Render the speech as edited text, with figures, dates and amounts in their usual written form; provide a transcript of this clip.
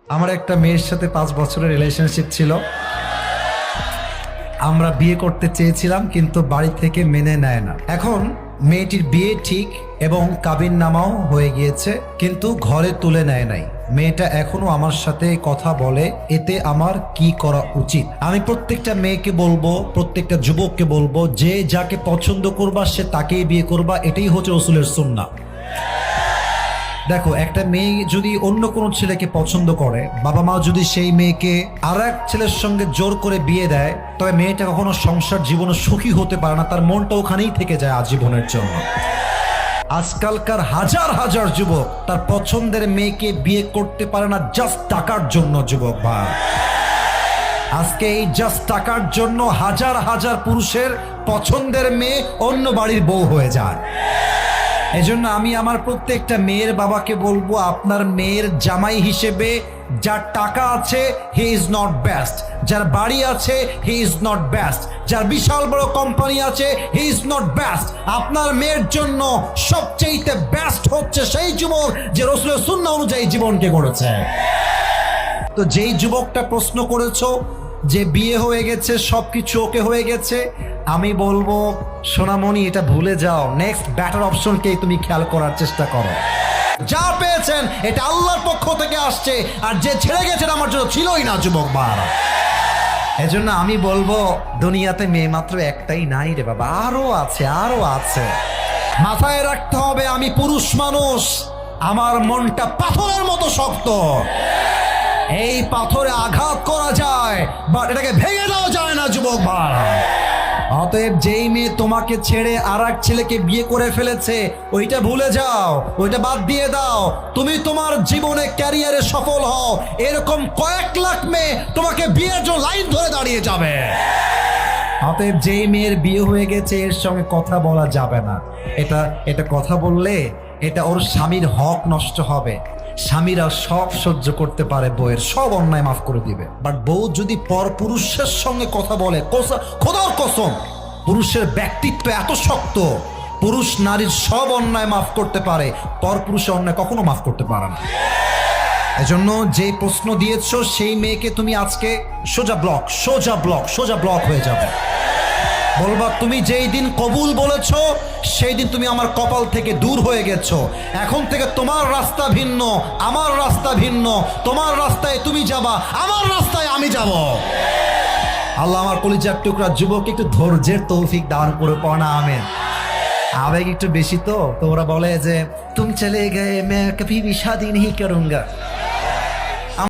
আমার একটা মেয়ের সাথে 5 বছরের রিলেশনশিপ ছিল। আমরা বিয়ে করতে চেয়েছিলাম কিন্তু বাড়ি থেকে মেনে নেয় না। এখন মেয়েটির বিয়ে ঠিক এবং কাবিননামাও হয়ে গিয়েছে, কিন্তু ঘরে তুলে নেয় নাই। মেয়েটা এখনো আমার সাথে কথা বলে, এতে আমার কি করা উচিত? আমি প্রত্যেকটা মেয়েকে বলবো, প্রত্যেকটা যুবককে বলবো, যে যাকে পছন্দ করবা সে তাকেই বিয়ে করবা, এটাই হচ্ছে রাসূলের সুন্নাহ। দেখো, একটা মেয়ে যদি অন্য কোনো ছেলেকে পছন্দ করে, বাবা মা যদি সেই মেয়েকে আর এক ছেলের সঙ্গে জোর করে বিয়ে দেয়, তবে মেয়েটা কখনো সংসার জীবনে সুখী হতে পারে না, তার মনটা ওখানেই থেকে যায় আজীবনের জন্য। আজকালকার হাজার হাজার যুবক তার পছন্দের মেয়েকে বিয়ে করতে পারে না জাস্ট টাকার জন্য। যুবক ভাই, আজকে এই জাস্ট টাকার জন্য হাজার হাজার পুরুষের পছন্দের মেয়ে অন্য বাড়ির বউ হয়ে যায়। এজন্য আমি আমার প্রত্যেকটা মেয়ের বাবাকে বলবো, আপনার মেয়ের জামাই হিসেবে যার টাকা আছে হি ইজ নট বেস্ট, যার বাড়ি আছে হি ইজ নট বেস্ট, যার বিশাল বড় কোম্পানি আছে হি ইজ নট বেস্ট। আপনার মেয়ের জন্য সবচেয়ে বেস্ট হচ্ছে সেই যুবক যে রাসূলের সুন্নাহ অনুযায়ী জীবনকে গড়েছে। তো যেই যুবকটা প্রশ্ন করেছো যে বিয়ে হয়ে গেছে, সবকিছু ওকে হয়ে গেছে, আমি বলবো সোনামণি, এটা ভুলে যাও। নেক্সট বেটার অপশনকেই তুমি খেয়াল করার চেষ্টা করো। যা পেয়েছেন এটা আল্লাহর পক্ষ থেকে আসছে, আর যে ছেড়ে গেছেন আমার জন্য ছিলই না। যুবক বারা, এজন্য আমি বলবো দুনিয়াতে মেয়ে মাত্র একটাই নাই রে বাবা, আরো আছে, আরো আছে। মাথায় রাখতে হবে, আমি পুরুষ মানুষ, আমার মনটা পাথরের মতো শক্ত। এই পাথরে আঘাত করা যায়, বাট এটাকে ভেঙে দেওয়া যায় না। যুবক ভাই, অতএব যেই মেয়ে তোমাকে ছেড়ে আর এক ছেলেকে বিয়ে করে ফেলেছে, ওইটা ভুলে যাও, ওইটা বাদ দিয়ে দাও। তুমি তোমার জীবনে ক্যারিয়ারে সফল হও, এরকম কয়েক লাখ মেয়ে তোমাকে বিয়ের জন্য লাইন ধরে দাঁড়িয়ে যাবে। অতএব যেই মেয়ের বিয়ে হয়ে গেছে এর সঙ্গে কথা বলা যাবে না। এটা কথা বললে এটা ওর স্বামীর হক নষ্ট হবে। স্বামীরা সব সহ্য করতে পারে, বউয়ের সব অন্যায় মাফ করে দিবে, বাট বউ যদি পর পুরুষের সঙ্গে কথা বলে, খোদার কসম, পুরুষের ব্যক্তিত্ব এত শক্ত, পুরুষ নারীর সব অন্যায় মাফ করতে পারে, পর পুরুষের অন্যায় কখনো মাফ করতে পারে না। এজন্য যে প্রশ্ন দিয়েছো সেই মেয়েকে তুমি আজকে সোজা ব্লক হয়ে যাবে। বলবা, তুমি যেই দিন কবুল বলেছো সেই দিন তুমি আমার কপাল থেকে দূর হয়ে গেছো। এখন থেকে তোমার রাস্তা ভিন্ন, আমার রাস্তা ভিন্ন। তোমার রাস্তায় তুমি যাবা, আমার রাস্তায় আমি যাব। আল্লাহ আমার কলিজার টুকরা যুবক একটু ধৈর্যের তৌফিক দান করে পড়া, আমেন। আবেগ একটু বেশি তো ওরা বলে যে তুম চলে গয়ে मैं कभी भी शादी नहीं करूंगा।